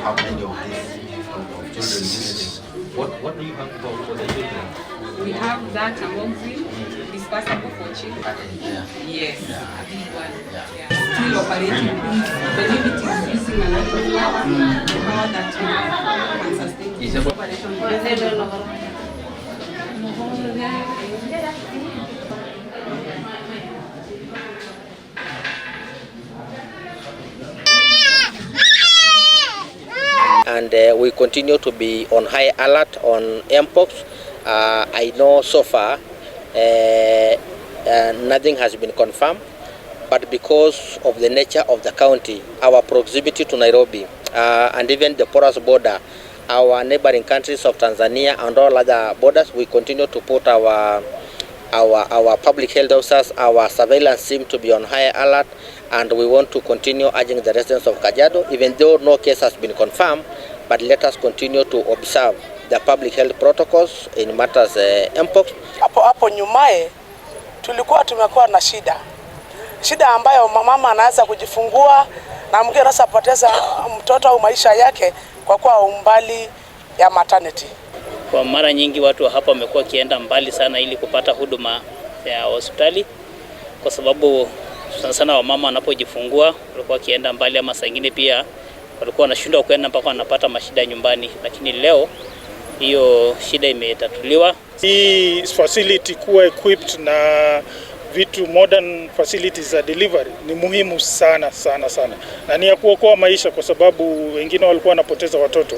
have many of these children visiting. What do you have for the children? We have that amoxicillin, dispersible for children. Yes, a big one. Still operating. Believe it is using a lot of power that can sustain this operation. And we continue to be on high alert on mpox. I know so far nothing has been confirmed, but because of the nature of the county, our proximity to Nairobi, and even the porous border, our neighboring countries of Tanzania and all other borders, we continue to put our public health officers, our surveillance team to be on high alert, and we want to continue urging the residents of Kajiado, even though no case has been confirmed, but let us continue to observe the public health protocols in matters mpox. Hapo nyumaye tulikuwa tumekuwa na shida ambayo mama anaweza kujifungua na mwingine anaweza poteza mtoto au maisha yake kwa kuwa umbali ya maternity. Kwa mara nyingi watu hapa wamekuwa kienda mbali sana ili kupata huduma ya hospitali, kwa sababu sana wamama wanapojifungua walikuwa kienda mbali, ama saa nyingine pia walikuwa wanashindwa kwenda mpaka wanapata mashida nyumbani, lakini leo hiyo shida imetatuliwa. Hii facility kuwa equipped na vitu modern facilities za delivery ni muhimu sana, na ni ya kuokoa maisha, kwa sababu wengine walikuwa wanapoteza watoto.